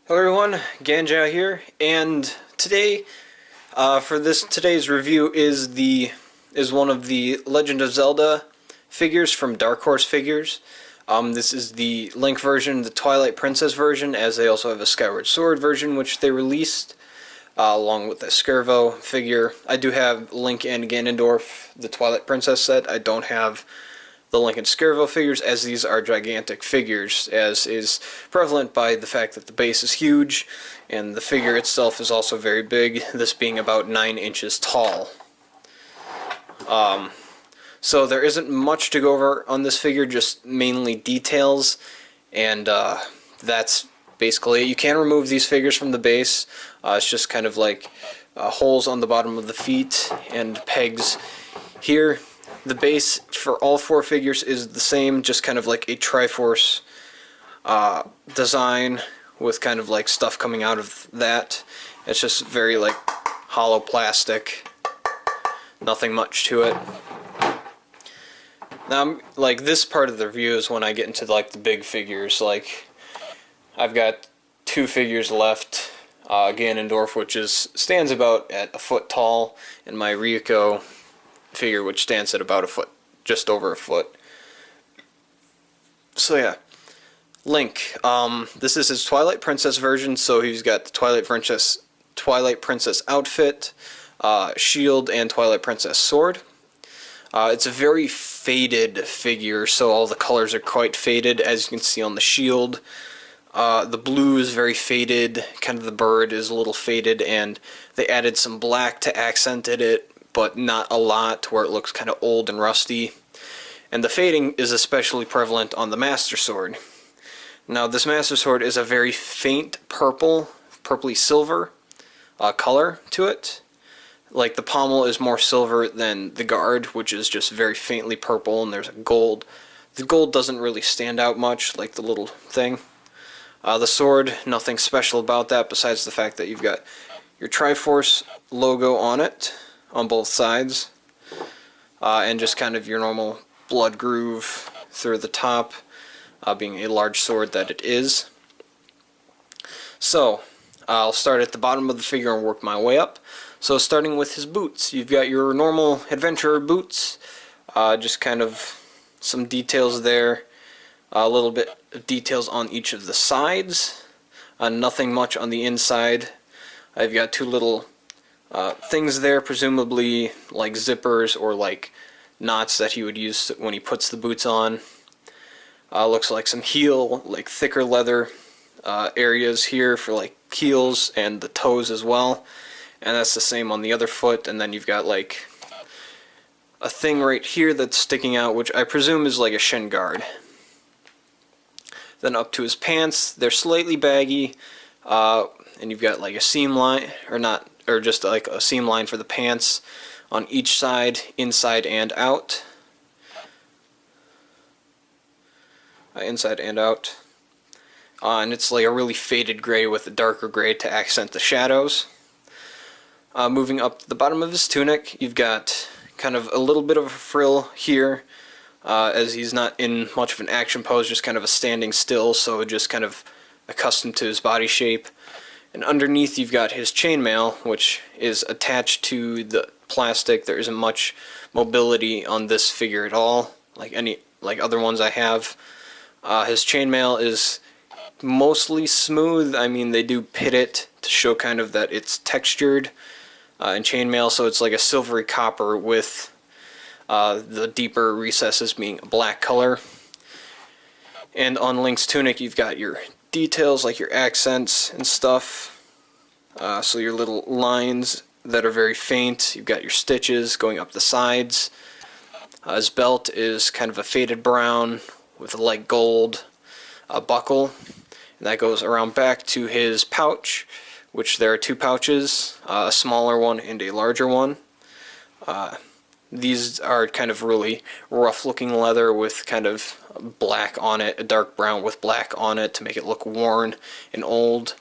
Hello everyone, Ganja here, and today, today's review is one of the Legend of Zelda figures from Dark Horse Figures. This is the Link version, the Twilight Princess version, as they also have a Skyward Sword version, which they released along with the Skirvo figure. I do have Link and Ganondorf, the Twilight Princess set. I don't have the Link and Skirvo figures, as these are gigantic figures, as is prevalent by the fact that the base is huge, and the figure itself is also very big, this being about 9 inches tall. So there isn't much to go over on this figure, just mainly details, and that's basically it. You can remove these figures from the base. It's just kind of like holes on the bottom of the feet and pegs here. The base for all 4 figures is the same, just kind of like a Triforce design with kind of like stuff coming out of that. It's just very like hollow plastic, nothing much to it. Now, like, this part of the review is when I get into like the big figures. Like, I've got 2 figures left. Ganondorf, which stands about at a foot tall, and my Ryuko figure, which stands at about a foot, just over a foot. So yeah, Link. This is his Twilight Princess version, so he's got the Twilight Princess outfit, shield, and Twilight Princess sword. It's a very faded figure, so all the colors are quite faded, as you can see on the shield. The blue is very faded, kind of the bird is a little faded, and they added some black to accent it, but not a lot, to where it looks kind of old and rusty. And the fading is especially prevalent on the Master Sword. Now, this Master Sword is a very faint purple, purpley silver color to it. Like, the pommel is more silver than the guard, which is just very faintly purple, and there's a gold. The gold doesn't really stand out much, like the little thing. The sword, nothing special about that, besides the fact that you've got your Triforce logo on it, on both sides, and just kind of your normal blood groove through the top, being a large sword that it is. So, I'll start at the bottom of the figure and work my way up. So, starting with his boots, you've got your normal adventurer boots, just kind of some details there, a little bit of details on each of the sides, nothing much on the inside. I've got 2 little things there, presumably like zippers or like knots that he would use when he puts the boots on. Looks like some heel, like thicker leather areas here for like heels and the toes as well. And that's the same on the other foot. And then you've got like a thing right here that's sticking out, which I presume is like a shin guard. Then up to his pants, they're slightly baggy, and you've got like a seam line, or just like a seam line for the pants on each side, inside and out. Inside and out. And it's like a really faded gray with a darker gray to accent the shadows. Moving up to the bottom of his tunic, you've got kind of a little bit of a frill here, as he's not in much of an action pose, just kind of a standing still, so just kind of accustomed to his body shape. And underneath you've got his chainmail, which is attached to the plastic. There isn't much mobility on this figure at all, like other ones I have. His chainmail is mostly smooth. I mean, they do pit it to show kind of that it's textured in chainmail, so it's like a silvery copper with the deeper recesses being a black color. And on Link's tunic you've got your details, like your accents and stuff, so your little lines that are very faint. You've got your stitches going up the sides. His belt is kind of a faded brown with a light gold buckle, and that goes around back to his pouch, which there are 2 pouches, a smaller one and a larger one. These are kind of really rough looking leather with kind of black on it, a dark brown with black on it to make it look worn and old.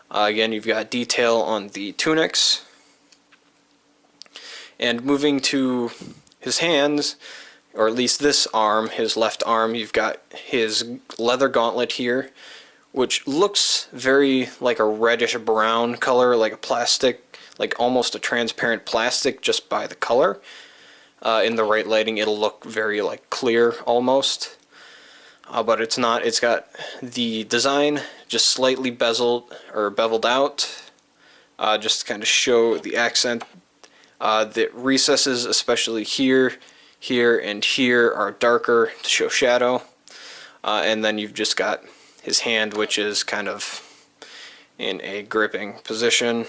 Again, you've got detail on the tunics. And moving to his hands, or at least this arm, his left arm, you've got his leather gauntlet here, which looks very like a reddish brown color, like a plastic, like almost a transparent plastic just by the color. In the right lighting it'll look very like clear almost, but it's not. It's got the design just slightly beveled out, just to kind of show the accent. The recesses, especially here, here, and here, are darker to show shadow. And then you've just got his hand, which is kind of in a gripping position.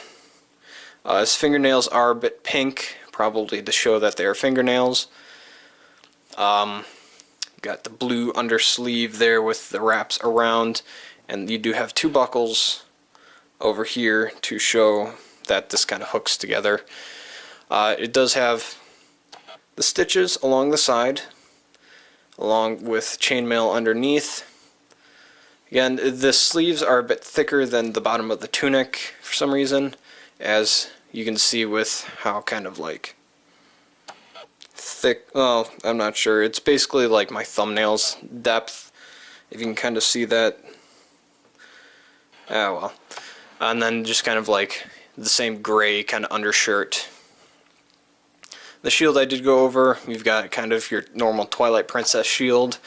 His fingernails are a bit pink, probably to show that they are fingernails. Got the blue undersleeve there with the wraps around, and you do have two buckles over here to show that this kind of hooks together. It does have the stitches along the side, along with chainmail underneath. Again, the sleeves are a bit thicker than the bottom of the tunic for some reason, as you can see with how kind of like thick, well, I'm not sure. It's basically like my thumbnail's depth, if you can kind of see that. Ah, well. And then just kind of like the same gray kind of undershirt. The shield I did go over. You've got kind of your normal Twilight Princess shield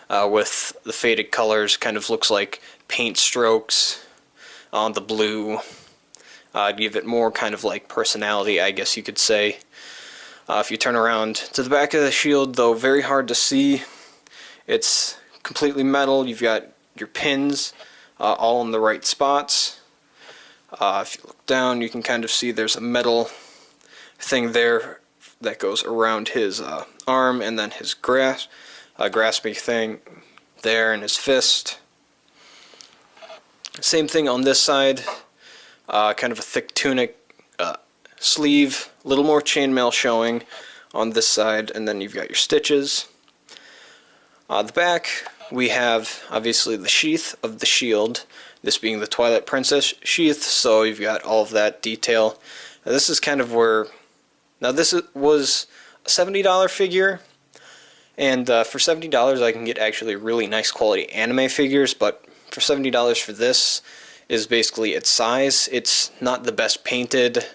with the faded colors. Kind of looks like paint strokes on the blue. Give it more kind of like personality, I guess you could say. If you turn around to the back of the shield, though, very hard to see. It's completely metal. You've got your pins all in the right spots. If you look down, you can kind of see there's a metal thing there that goes around his arm, and then his grasping thing there in his fist. Same thing on this side, kind of a thick tunic sleeve, a little more chainmail showing on this side, and then you've got your stitches. The back, we have obviously the sheath of the shield, this being the Twilight Princess sheath, so you've got all of that detail. Now, this is kind of where, now this was a $70 figure, and for $70 I can get actually really nice quality anime figures, but for $70 for this is basically its size. It's not the best painted.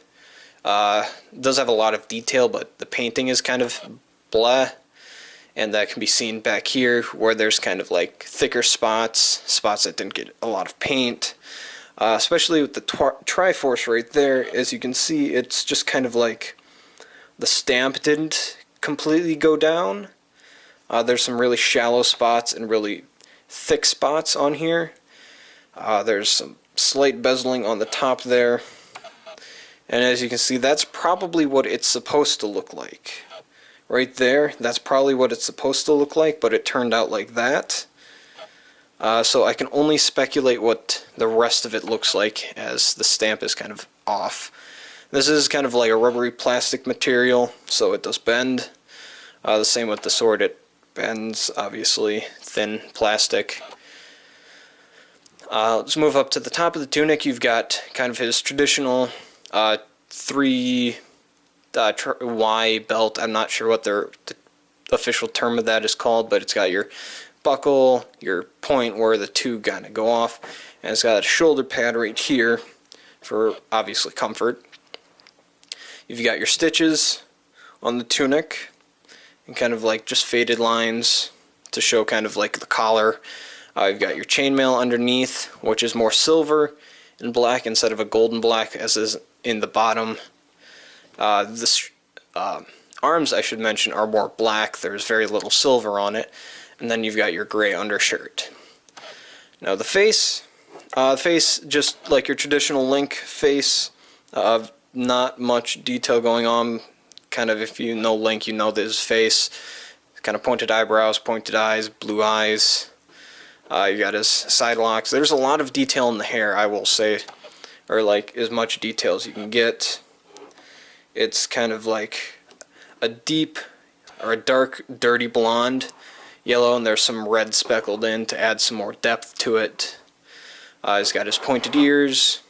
It does have a lot of detail, but the painting is kind of blah, and that can be seen back here where there's kind of like thicker spots that didn't get a lot of paint, especially with the Triforce right there. As you can see, it's just kind of like the stamp didn't completely go down. There's some really shallow spots and really thick spots on here. There's some slight bezeling on the top there. And as you can see, that's probably what it's supposed to look like. Right there, that's probably what it's supposed to look like, but it turned out like that. So I can only speculate what the rest of it looks like, as the stamp is kind of off. This is kind of like a rubbery plastic material, so it does bend. The same with the sword, it bends, obviously, thin plastic. Let's move up to the top of the tunic. You've got kind of his traditional 3 Y belt. I'm not sure what the official term of that is called, but it's got your buckle, your point where the two kind of go off, and it's got a shoulder pad right here for obviously comfort. You've got your stitches on the tunic and kind of like just faded lines to show kind of like the collar. You've got your chainmail underneath, which is more silver and black instead of a golden black as is in the bottom. The arms, I should mention, are more black. There's very little silver on it. And then you've got your gray undershirt. Now the face, just like your traditional Link face, not much detail going on. Kind of, if you know Link, you know his face. Kind of pointed eyebrows, pointed eyes, blue eyes. You got his side locks. There's a lot of detail in the hair, I will say, or like as much detail as you can get. It's kind of like a deep or a dark, dirty blonde yellow, and there's some red speckled in to add some more depth to it. He's got his pointed ears.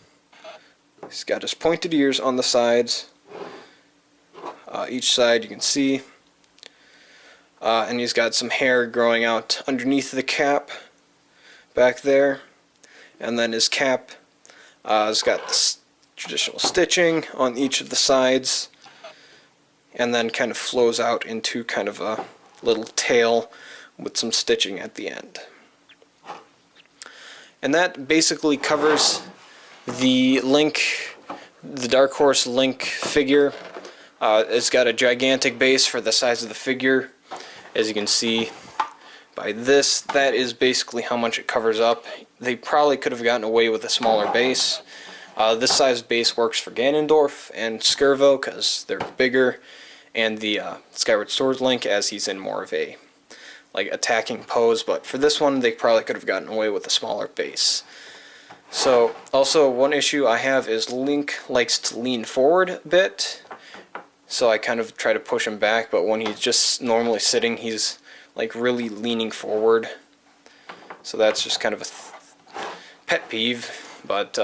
He's got his pointed ears on the sides. Each side you can see. And he's got some hair growing out underneath the cap back there. And then his cap has got this traditional stitching on each of the sides, and then kind of flows out into kind of a little tail with some stitching at the end. And that basically covers the Link, the Dark Horse Link figure. It's got a gigantic base for the size of the figure. As you can see by this, that is basically how much it covers up. They probably could have gotten away with a smaller base. This size base works for Ganondorf and Skirvo because they're bigger, and the Skyward Sword Link as he's in more of a attacking pose, but for this one they probably could have gotten away with a smaller base. So also one issue I have is Link likes to lean forward a bit, so I kind of try to push him back, but when he's just normally sitting he's like really leaning forward. So that's just kind of a pet peeve, but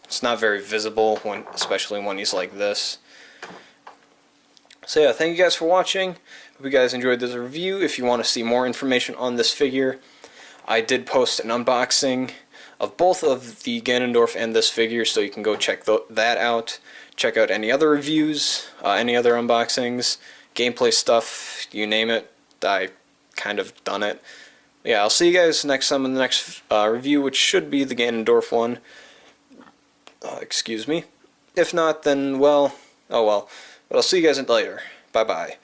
it's not very visible especially when he's like this. So yeah, thank you guys for watching. Hope you guys enjoyed this review. If you want to see more information on this figure, I did post an unboxing of both of the Ganondorf and this figure, so you can go check that out. Check out any other reviews, any other unboxings, gameplay stuff, you name it. I kind of done it. Yeah, I'll see you guys next time in the next review, which should be the Ganondorf one. Excuse me. If not, then, well, oh well. But I'll see you guys later. Bye-bye.